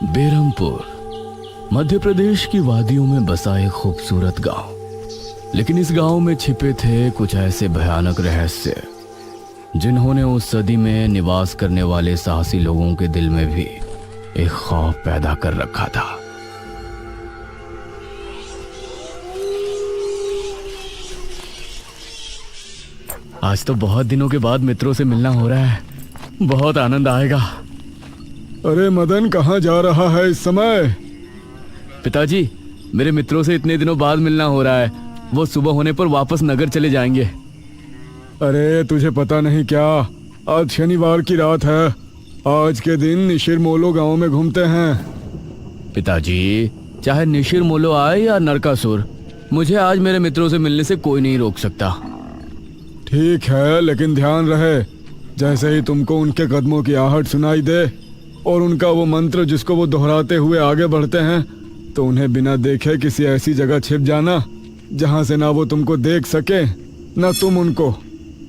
बेरमपुर मध्य प्रदेश की वादियों में बसा एक खूबसूरत गांव। लेकिन इस गांव में छिपे थे कुछ ऐसे भयानक रहस्य जिन्होंने उस सदी में निवास करने वाले साहसी लोगों के दिल में भी एक खौफ पैदा कर रखा था। आज तो बहुत दिनों के बाद मित्रों से मिलना हो रहा है, बहुत आनंद आएगा। अरे मदन, कहाँ जा रहा है इस समय? पिताजी, मेरे मित्रों से इतने दिनों बाद मिलना हो रहा है। वो सुबह होने पर वापस नगर चले जाएंगे। अरे तुझे पता नहीं क्या, आज शनिवार की रात है। आज के दिन निशिर मोलो गांव में घूमते हैं। पिताजी, चाहे निशिर मोलो आए या नरकासुर, मुझे आज मेरे मित्रों से मिलने से कोई नहीं रोक सकता। ठीक है, लेकिन ध्यान रहे, जैसे ही तुमको उनके कदमों की आहट सुनाई दे और उनका वो मंत्र जिसको वो दोहराते हुए आगे बढ़ते हैं, तो उन्हें बिना देखे किसी ऐसी जगह छिप जाना जहां से ना वो तुमको देख सके ना तुम उनको।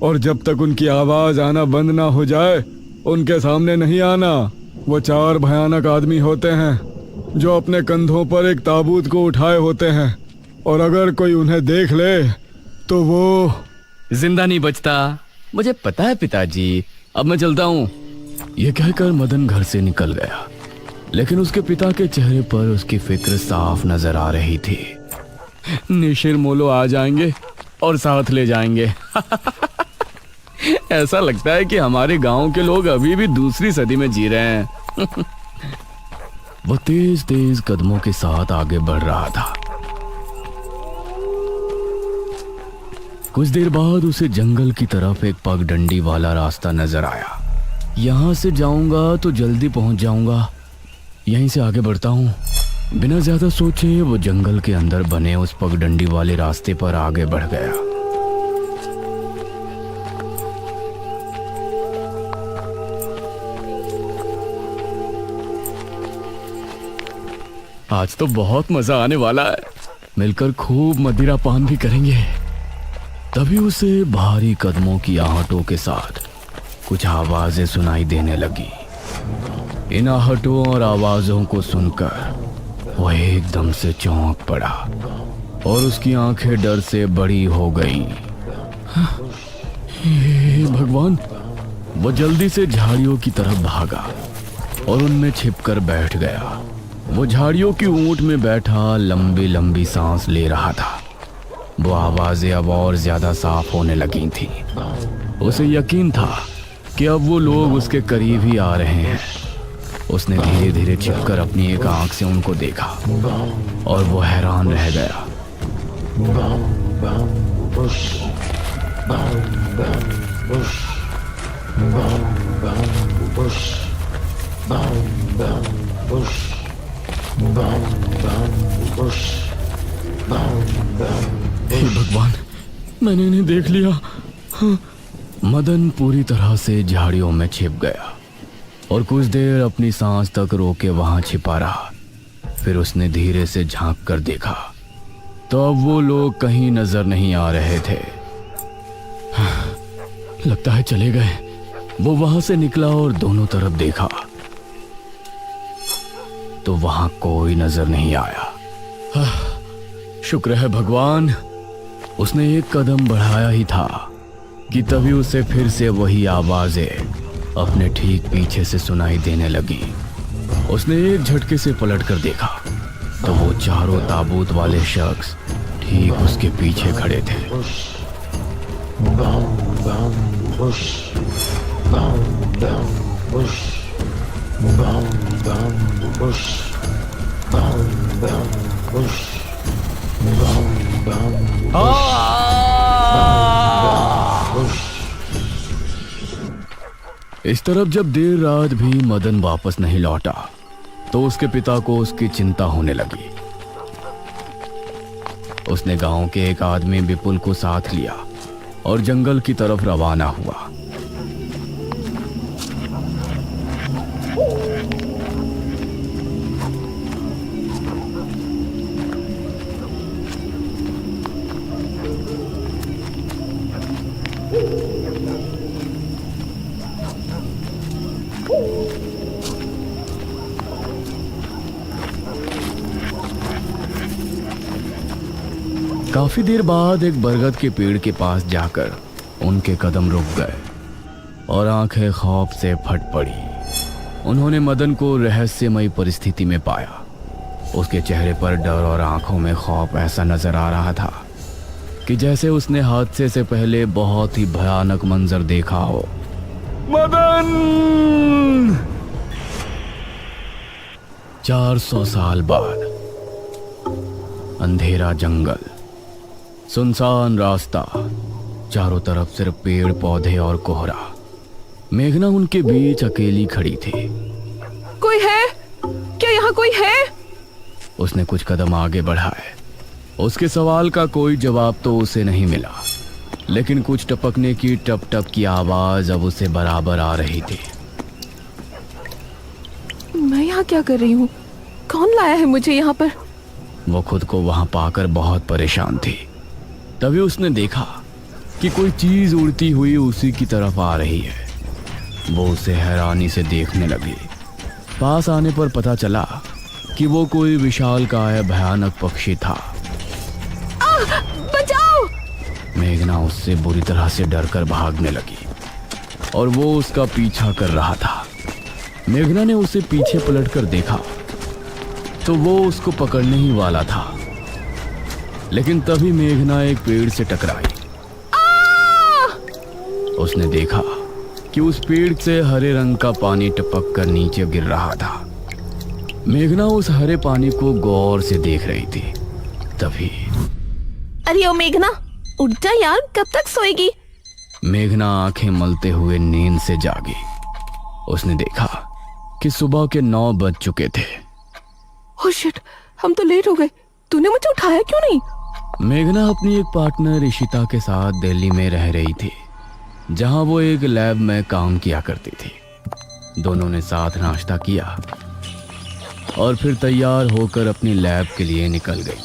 और जब तक उनकी आवाज आना बंद ना हो जाए, उनके सामने नहीं आना। वो 4 भयानक आदमी होते हैं जो अपने कंधों पर एक ताबूत को उठाए होते हैं, और अगर कोई उन्हें देख ले तो वो जिंदा नहीं बचता। मुझे पता है पिताजी, अब मैं चलता हूँ। यह कहकर मदन घर से निकल गया, लेकिन उसके पिता के चेहरे पर उसकी फिक्र साफ नजर आ रही थी। निशिर मोलो आ जाएंगे और साथ ले जाएंगे। ऐसा लगता है कि हमारे गांव के लोग अभी भी दूसरी सदी में जी रहे हैं। वो तेज तेज कदमों के साथ आगे बढ़ रहा था। कुछ देर बाद उसे जंगल की तरफ एक पगडंडी वाला रास्ता नजर आया। यहां से जाऊंगा तो जल्दी पहुंच जाऊंगा, यहीं से आगे बढ़ता हूं। बिना ज्यादा सोचे वो जंगल के अंदर बने उस पगडंडी वाले रास्ते पर आगे बढ़ गया। आज तो बहुत मजा आने वाला है, मिलकर खूब मदिरा पान भी करेंगे। तभी उसे भारी कदमों की आहटों के साथ कुछ आवाजें सुनाई देने लगी। इन आहटों और आवाजों को सुनकर वह एकदम से चौंक पड़ा और उसकी आंखें डर से बड़ी हो गईं। हे भगवान! वो जल्दी से झाड़ियों की तरफ भागा और उनमें छिपकर बैठ गया। वो झाड़ियों की ऊंट में बैठा लंबी लंबी सांस ले रहा था। वो आवाजें अब और ज्यादा साफ होने लगी थी। उसे यकीन था कि अब वो लोग उसके करीब ही आ रहे हैं। उसने धीरे धीरे छिपकर अपनी एक आंख से उनको देखा और वो हैरान रह गया। हे भगवान, मैंने इन्हें देख लिया। हाँ। मदन पूरी तरह से झाड़ियों में छिप गया और कुछ देर अपनी सांस तक रोके वहां छिपा रहा। फिर उसने धीरे से झांक कर देखा तो अब वो लोग कहीं नजर नहीं आ रहे थे। हाँ, लगता है चले गए। वो वहां से निकला और दोनों तरफ देखा तो वहां कोई नजर नहीं आया। हाँ, शुक्र है भगवान। उसने एक कदम बढ़ाया ही था कि तभी उसे फिर से वही आवाजें अपने ठीक पीछे से सुनाई देने लगी। उसने एक झटके से पलट कर देखा तो वो चारों ताबूत वाले शख्स ठीक उसके पीछे खड़े थे। इस तरफ जब देर रात भी मदन वापस नहीं लौटा तो उसके पिता को उसकी चिंता होने लगी। उसने गांव के एक आदमी विपुल को साथ लिया और जंगल की तरफ रवाना हुआ। काफी देर बाद एक बरगद के पेड़ के पास जाकर उनके कदम रुक गए और आंखें खौफ से फट पड़ी। उन्होंने मदन को रहस्यमयी परिस्थिति में पाया। उसके चेहरे पर डर और आंखों में खौफ ऐसा नजर आ रहा था कि जैसे उसने हादसे से पहले बहुत ही भयानक मंजर देखा हो। मदन! 400 साल बाद अंधेरा जंगल, सुनसान रास्ता, चारों तरफ सिर्फ पेड़ पौधे और कोहरा। मेघना उनके बीच अकेली खड़ी थी। कोई है क्या? यहाँ कोई है? उसने कुछ कदम आगे बढ़ाए। उसके सवाल का कोई जवाब तो उसे नहीं मिला, लेकिन कुछ टपकने की टप टप की आवाज अब उसे बराबर आ रही थी। मैं यहाँ क्या कर रही हूँ? कौन लाया है मुझे यहाँ पर? वो खुद को वहां पाकर बहुत परेशान थी। तभी उसने देखा कि कोई चीज उड़ती हुई उसी की तरफ आ रही है। वो उसे हैरानी से देखने लगी। पास आने पर पता चला कि वो कोई विशालकाय भयानक पक्षी था। बचाओ! मेघना उससे बुरी तरह से डरकर भागने लगी और वो उसका पीछा कर रहा था। मेघना ने उसे पीछे पलटकर देखा तो वो उसको पकड़ने ही वाला था, लेकिन तभी मेघना एक पेड़ से टकराई। उसने देखा कि उस पेड़ से हरे रंग का पानी टपक कर नीचे गिर रहा था। मेघना उस हरे पानी को गौर से देख रही थी। तभी अरे ओ मेघना, उठ जा यार, कब तक सोएगी? मेघना आंखें मलते हुए नींद से जागी। उसने देखा कि सुबह के 9 बज चुके थे। ओह शिट, हम तो लेट हो गए। तूने मुझे उठाया क्यों नहीं? मेघना अपनी एक पार्टनर इशिता के साथ दिल्ली में रह रही थी, जहां वो एक लैब में काम किया करती थी। दोनों ने साथ नाश्ता किया और फिर तैयार होकर अपनी लैब के लिए निकल गई।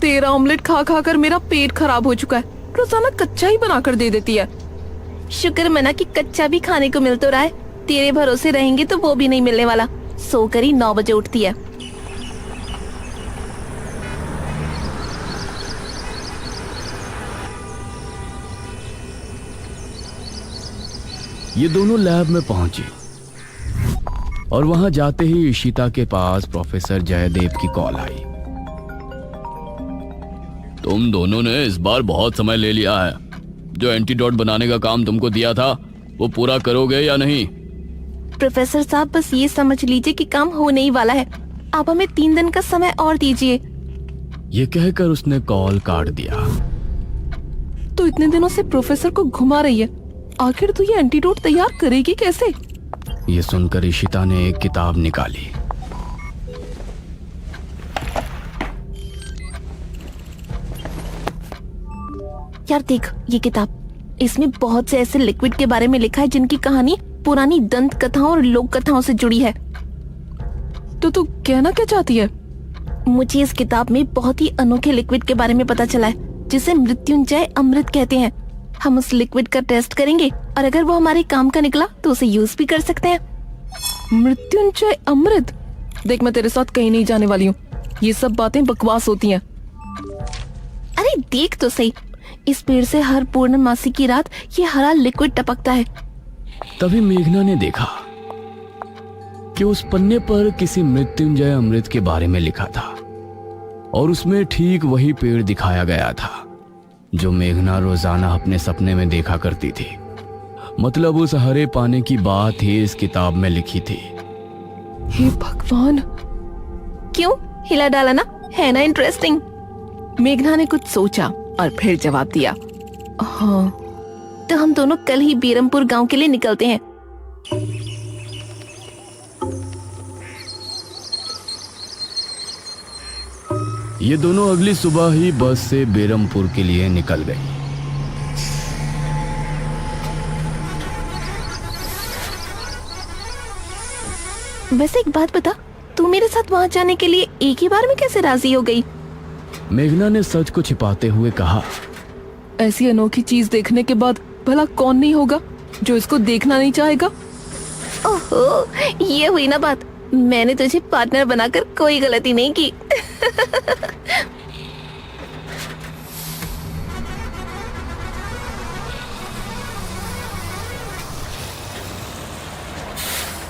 तेरा ऑमलेट खा खा कर मेरा पेट खराब हो चुका है। रोजाना कच्चा ही बनाकर दे देती है। शुक्र मना कि कच्चा भी खाने को मिल तो रहा है। तेरे भरोसे रहेंगे तो वो भी नहीं मिलने वाला। सोकर ही 9 बजे उठती है। ये दोनों लैब में पहुंची और वहां जाते ही इशिता के पास प्रोफेसर जयदेव की कॉल आई। तुम दोनों ने इस बार बहुत समय ले लिया है। जो एंटीडोट बनाने का काम तुमको दिया था वो पूरा करोगे या नहीं? प्रोफेसर साहब, बस ये समझ लीजिए कि काम होने ही वाला है। आप हमें 3 दिन का समय और दीजिए। ये कहकर उसने कॉल काट दिया। तो इतने दिनों से प्रोफेसर को घुमा रही है, आखिर तू ये एंटीडोट तैयार करेगी कैसे? ये सुनकर इशिता ने एक किताब निकाली। यार देख ये किताब, इसमें बहुत से ऐसे लिक्विड के बारे में लिखा है जिनकी कहानी पुरानी दंत कथाओं और लोक कथाओं से जुड़ी है। तो तू कहना क्या चाहती है? मुझे इस किताब में बहुत ही अनोखे लिक्विड के बारे में पता चला है, जिसे मृत्युंजय अमृत कहते हैं। हम उस लिक्विड का टेस्ट करेंगे और अगर वो हमारे काम का निकला तो उसे यूज भी कर सकते हैं। मृत्युंजय अमृत? देख, मैं तेरे साथ कहीं नहीं जाने वाली हूँ। ये सब बातें बकवास होती हैं। अरे देख तो सही, इस पेड़ से हर पूर्णमासी की रात ये हरा लिक्विड टपकता है। तभी मेघना ने देखा कि उस पन्ने पर किसी मृत्युंजय अमृत के बारे में लिखा था और उसमें ठीक वही पेड़ दिखाया गया था जो मेघना रोजाना अपने सपने में देखा करती थी। मतलब उस हरे पानी की बात ही इस किताब में लिखी थी। हे भगवान, क्यों हिला डाला ना? है ना इंटरेस्टिंग? मेघना ने कुछ सोचा और फिर जवाब दिया, हाँ, तो हम दोनों कल ही बीरमपुर गांव के लिए निकलते हैं। ये दोनों अगली सुबह ही बस से बेरमपुर के लिए निकल गई। वैसे एक बात बता, तू मेरे साथ वहां जाने के लिए एक ही बार में कैसे राजी हो गई? मेघना ने सच को छिपाते हुए कहा, ऐसी अनोखी चीज देखने के बाद भला कौन नहीं होगा जो इसको देखना नहीं चाहेगा? ओहो, ये हुई ना बात। मैंने तुझे पार्टनर बनाकर कोई गलती नहीं की।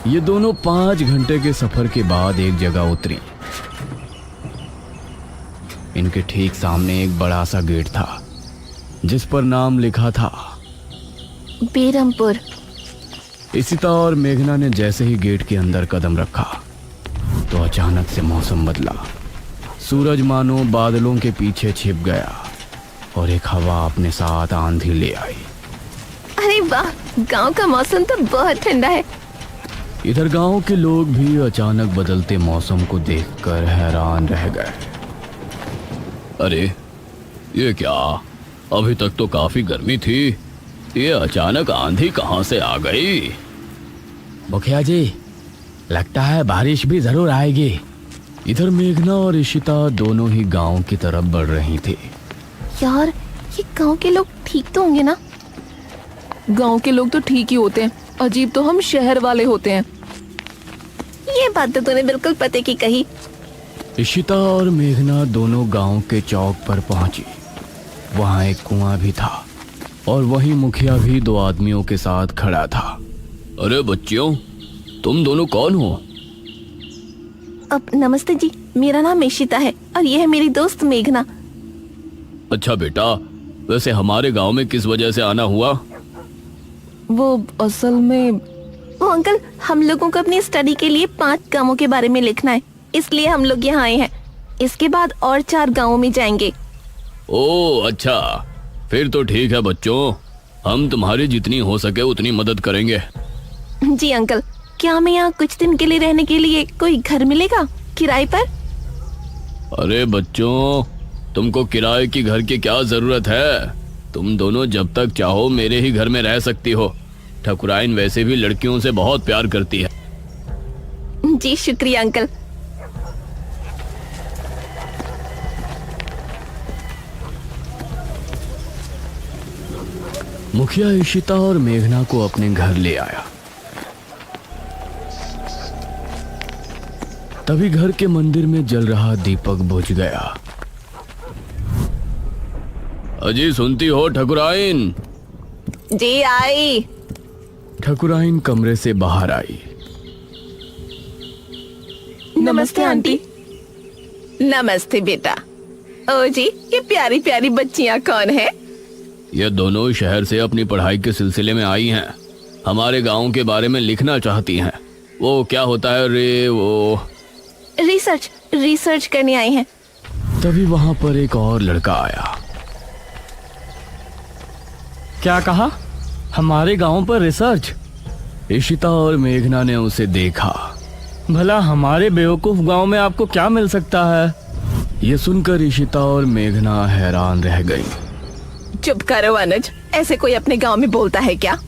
ये दोनों 5 घंटे के सफर के बाद एक जगह उतरी। इनके ठीक सामने एक बड़ा सा गेट था जिस पर नाम लिखा था बेरमपुर। इशिता और मेघना ने जैसे ही गेट के अंदर कदम रखा तो अचानक से मौसम बदला। सूरज मानो बादलों के पीछे छिप गया और एक हवा अपने साथ आंधी ले आई। अरे वाह, गांव का मौसम तो बहुत ठंडा है। इधर गांव के लोग भी अचानक बदलते मौसम को देखकर हैरान रह गए। अरे ये क्या, अभी तक तो काफी गर्मी थी, ये अचानक आंधी कहां से आ गई? मुखिया जी, लगता है बारिश भी जरूर आएगी। इधर मेघना और इशिता दोनों ही गांव की तरफ बढ़ रही थी। यार, ये गांव के लोग ठीक तो होंगे ना? गांव के लोग तो ठीक ही होते हैं, अजीब तो हम शहर वाले होते हैं। ये बात तो तूने बिल्कुल पते की कही। इशिता और मेघना दोनों गांव के चौक पर पहुंची। वहां एक कुआं भी था और वहीं मुखिया भी 2 आदमियों के साथ खड़ा था। अरे बच्चियों, तुम दोनों कौन हो? अब नमस्ते जी, मेरा नाम इशिता है और ये है मेरी दोस्त मेघना। अच्छा बेटा, वैसे हमारे गांव में किस वजह से आना हुआ? वो असल में वो अंकल, हम लोगों को अपनी स्टडी के लिए 5 गांवों के बारे में लिखना है, इसलिए हम लोग यहाँ आए हैं। इसके बाद और 4 गांवों में जाएंगे। ओह अच्छा, फिर तो ठीक है बच्चों, हम तुम्हारी जितनी हो सके उतनी मदद करेंगे। जी अंकल, क्या हमें यहाँ कुछ दिन के लिए रहने के लिए कोई घर मिलेगा किराए पर? अरे बच्चों, तुमको किराए की घर की क्या जरूरत है? तुम दोनों जब तक चाहो मेरे ही घर में रह सकती हो। ठकुराइन वैसे भी लड़कियों से बहुत प्यार करती है। जी शुक्रिया अंकल। मुखिया इशिता और मेघना को अपने घर ले आया। तभी घर के मंदिर में जल रहा दीपक बुझ गया। अजी सुनती हो ठकुराइन? जी आई। ठकुराइन कमरे से बाहर आई। नमस्ते आंटी। नमस्ते बेटा। ओ जी, ये प्यारी प्यारी बच्चियां कौन है? ये दोनों शहर से अपनी पढ़ाई के सिलसिले में आई हैं। हमारे गांव के बारे में लिखना चाहती हैं। वो क्या होता है रे, वो रिसर्च करने आए हैं। तभी वहां पर एक और लड़का आया। क्या कहा? हमारे गांव पर रिसर्च? इशिता और मेघना ने उसे देखा। भला हमारे बेवकूफ गांव में आपको क्या मिल सकता है? ये सुनकर इशिता और मेघना हैरान रह गई। चुप करो अनुज, ऐसे कोई अपने गांव में बोलता है क्या?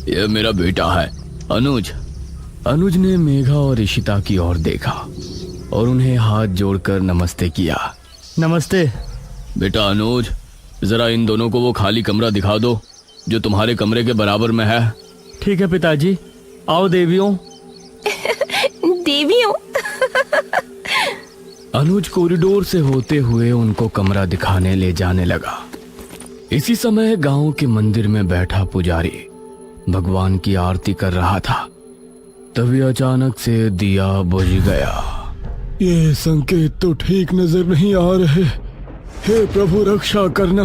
ये मेरा बेटा है अनुज। अनुज ने मेघा और इशिता की ओर देखा और उन्हें हाथ जोड़कर नमस्ते किया। नमस्ते। बेटा अनुज, जरा इन दोनों को वो खाली कमरा दिखा दो जो तुम्हारे कमरे के बराबर में है। ठीक है पिताजी। आओ देवियों। देवियों? अनुज कॉरिडोर से होते हुए उनको कमरा दिखाने ले जाने लगा। इसी समय गांव के मंदिर में बैठा पुजारी भगवान की आरती कर रहा था। तभी अचानक से दिया बुझ गया। ये संकेत तो ठीक नजर नहीं आ रहे। हे प्रभु, रक्षा करना।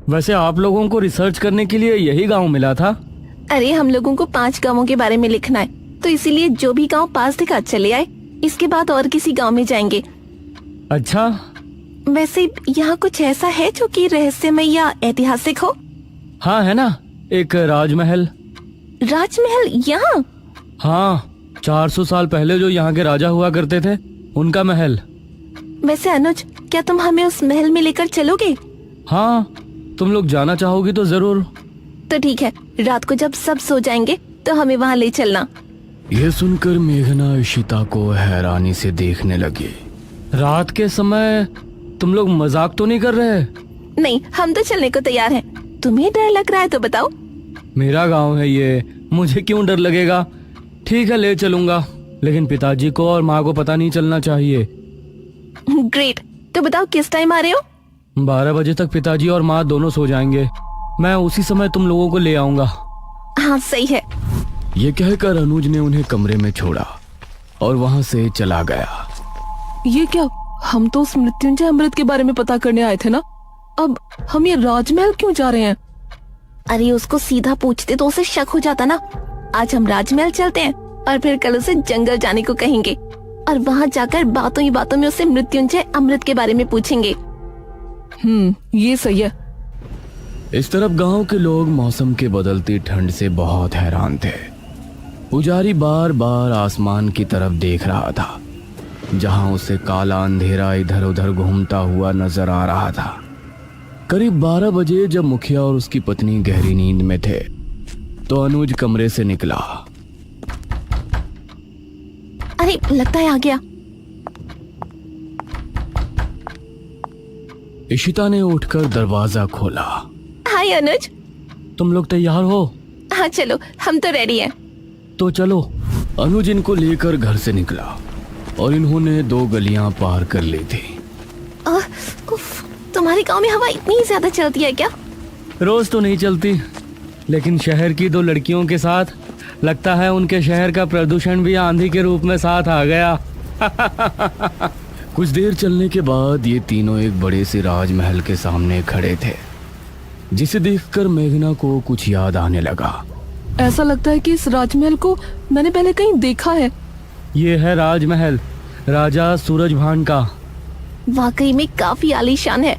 वैसे आप लोगों को रिसर्च करने के लिए यही गांव मिला था? अरे हम लोगों को 5 गांवों के बारे में लिखना है, तो इसीलिए जो भी गांव पास दिखा चले आए। इसके बाद और किसी गांव में जाएंगे। अच्छा, वैसे यहाँ कुछ ऐसा है जो कि रहस्यमय या ऐतिहासिक हो? हाँ है ना, एक राजमहल। राजमहल यहाँ? हाँ, 400 साल पहले जो यहाँ के राजा हुआ करते थे, उनका महल। वैसे अनुज, क्या तुम हमें उस महल में लेकर चलोगे? हाँ, तुम लोग जाना चाहोगी तो जरूर। तो ठीक है, रात को जब सब सो जाएंगे तो हमें वहाँ ले चलना। यह सुनकर मेघना इशिता को हैरानी से देखने लगी। रात के समय तुम लोग मजाक तो नहीं कर रहे? नहीं, हम तो चलने को तैयार हैं। तुम्हें डर लग रहा है तो बताओ। मेरा गांव है ये, मुझे क्यों डर लगेगा? ठीक है, ले चलूंगा, लेकिन पिताजी को और माँ को पता नहीं चलना चाहिए। ग्रेट। तो बताओ किस टाइम आ रहे हो? 12 बजे तक पिताजी और माँ दोनों सो जाएंगे। मैं उसी समय तुम लोगों को ले आऊंगा। हाँ सही है। ये कहकर अनुज ने उन्हें कमरे में छोड़ा और वहां से चला गया। ये क्या? हम तो उस मृत्युंजय अमृत के बारे में पता करने आए थे ना। अब हम ये राजमहल क्यों जा रहे हैं? अरे उसको सीधा पूछते तो उसे शक हो जाता ना। आज हम राजमहल चलते हैं और फिर कल उसे जंगल जाने को कहेंगे और वहाँ जाकर बातों ही बातों में उसे मृत्युंजय अमृत के बारे में पूछेंगे। ये सही है। इस तरफ गांव के लोग मौसम के बदलती ठंड से बहुत हैरान थे। पुजारी बार बार आसमान की तरफ देख रहा था, जहां उसे काला अंधेरा इधर उधर घूमता हुआ नजर आ रहा था। करीब 12 बजे जब मुखिया और उसकी पत्नी गहरी नींद में थे तो अनुज कमरे से निकला। अरे लगता है आ गया। इशिता ने उठकर दरवाजा खोला। हाय अनुज। तुम लोग तैयार हो? हाँ चलो, हम तो रेडी हैं। तो चलो। अनुज इनको लेकर घर से निकला और इन्होंने 2 गलियां पार कर ली थी। उफ, तुम्हारे गांव में हवा इतनी ज्यादा चलती है क्या? रोज तो नहीं चलती, लेकिन शहर की 2 लड़कियों के साथ लगता है उनके शहर का प्रदूषण भी आंधी के रूप में साथ आ गया। कुछ देर चलने के बाद ये तीनों एक बड़े से राजमहल के सामने खड़े थे, जिसे देखकर मेघना को कुछ याद आने लगा। ऐसा लगता है कि इस राजमहल को मैंने पहले कहीं देखा है। ये है राजमहल, राजा सूरजभान का। वाकई में काफी आलीशान है।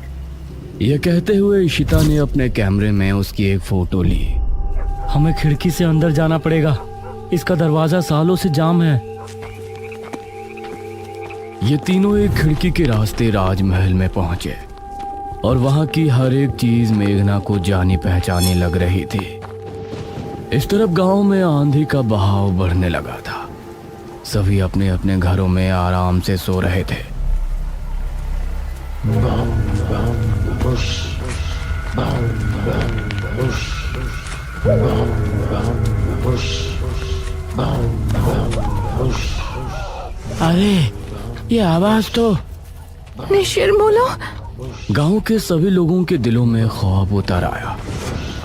यह कहते हुए इशिता ने अपने कैमरे में उसकी एक फोटो ली। हमें खिड़की से अंदर जाना पड़ेगा, इसका दरवाजा सालों से जाम है। ये तीनों एक खिड़की के रास्ते राजमहल में पहुंचे और वहां की हर एक चीज मेघना को जानी पहचानी लग रही थी। इस तरफ गांव में आंधी का बहाव बढ़ने लगा था। सभी अपने अपने घरों में आराम से सो रहे थे। अरे ये आवाज तो निशिरमोलो। गांव के सभी लोगों के दिलों में खौफ उतर आया।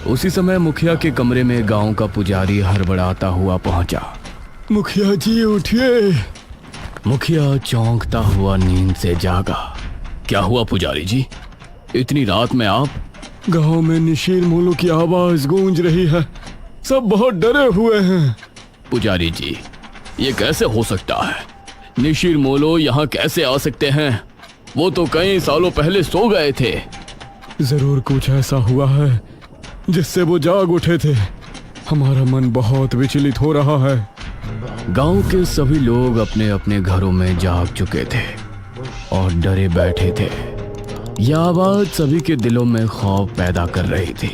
उसी समय मुखिया के कमरे में गांव का पुजारी हड़बड़ाता हुआ पहुंचा। मुखिया जी उठिए। मुखिया चौंकता हुआ नींद से जागा। क्या हुआ पुजारी जी, इतनी रात में आप? गांव में निशीर मोलो की आवाज गूंज रही है, सब बहुत डरे हुए हैं। पुजारी जी, ये कैसे हो सकता है? निशीर मोलो यहाँ कैसे आ सकते हैं? वो तो कई सालों पहले सो गए थे। जरूर कुछ ऐसा हुआ है जिससे वो जाग उठे थे। हमारा मन बहुत विचलित हो रहा है। गांव के सभी लोग अपने अपने घरों में जाग चुके थे और डरे बैठे थे। यह आवाज सभी के दिलों में खौफ पैदा कर रही थी।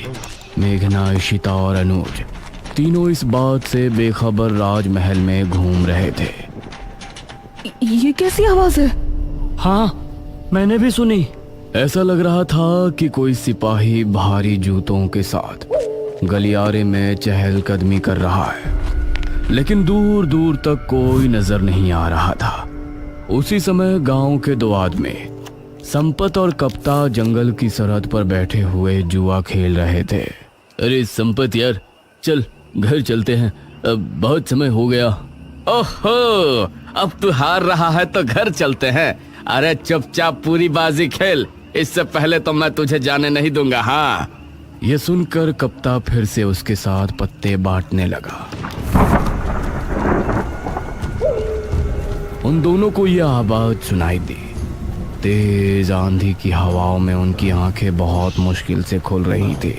मेघना, इशिता और अनुज तीनों इस बात से बेखबर राजमहल में घूम रहे थे। ये कैसी आवाज है? हाँ, मैंने भी सुनी। ऐसा लग रहा था कि कोई सिपाही भारी जूतों के साथ गलियारे में चहलकदमी कर रहा है, लेकिन दूर दूर तक कोई नजर नहीं आ रहा था। उसी समय गांव के 2 आदमी संपत और कप्ता जंगल की सरहद पर बैठे हुए जुआ खेल रहे थे। अरे संपत यार, चल घर चलते हैं, अब बहुत समय हो गया। ओहो, अब तू हार रहा है तो घर चलते हैं। अरे चुपचाप पूरी बाजी खेल, इससे पहले तो मैं तुझे जाने नहीं दूंगा। हाँ। यह सुनकर कप्ता फिर से उसके साथ पत्ते बांटने लगा। उन दोनों को यह आवाज सुनाई दी। तेज आंधी की हवाओं में उनकी आंखें बहुत मुश्किल से खुल रही थी।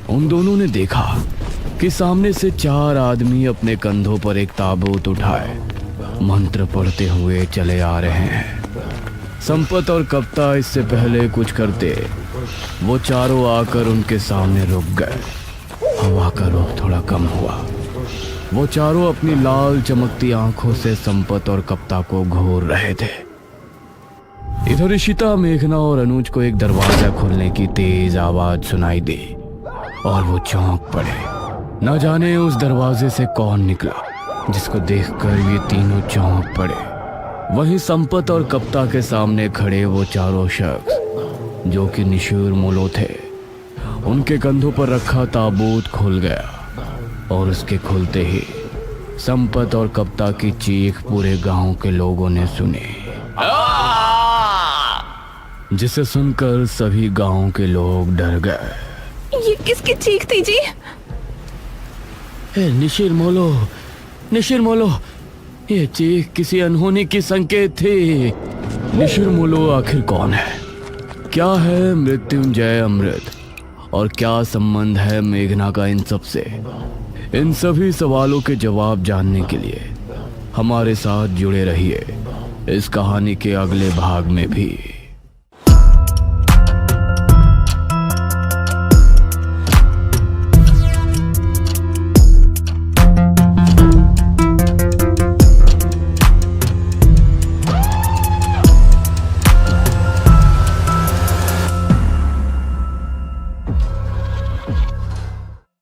उन दोनों ने देखा कि सामने से 4 आदमी अपने कंधों पर एक ताबूत उठाए मंत्र पढ़ते हुए चले आ रहे हैं। संपत और कप्ता इससे पहले कुछ करते, वो चारों आकर उनके सामने रुक गए। हवा का रुख थोड़ा कम हुआ। वो चारों अपनी लाल चमकती आंखों से संपत और कप्ता को घूर रहे थे। इधर इशिता, मेघना और अनुज को एक दरवाजा खुलने की तेज आवाज सुनाई दी और वो चौंक पड़े। न जाने उस दरवाजे से कौन निकला, जिसको देखकर ये तीनों चौंक पड़े। वहीं संपत और कप्ता के सामने खड़े वो चारों शख्स जो कि निशूर मोलो थे। उनके कंधों पर रखा ताबूत खुल गया और उसके खुलते ही संपत और कप्ता की चीख पूरे गांव के लोगों ने सुनी, जिसे सुनकर सभी गांव के लोग डर गए। ये किसकी चीख थी जी? निशिर मोलो, ये चीख किसी अनहोनी की संकेत थी। निशिर मोलो आखिर कौन है? क्या है मृत्युंजय अमृत? और क्या संबंध है मेघना का इन सब से? इन सभी सवालों के जवाब जानने के लिए हमारे साथ जुड़े रहिए इस कहानी के अगले भाग में भी।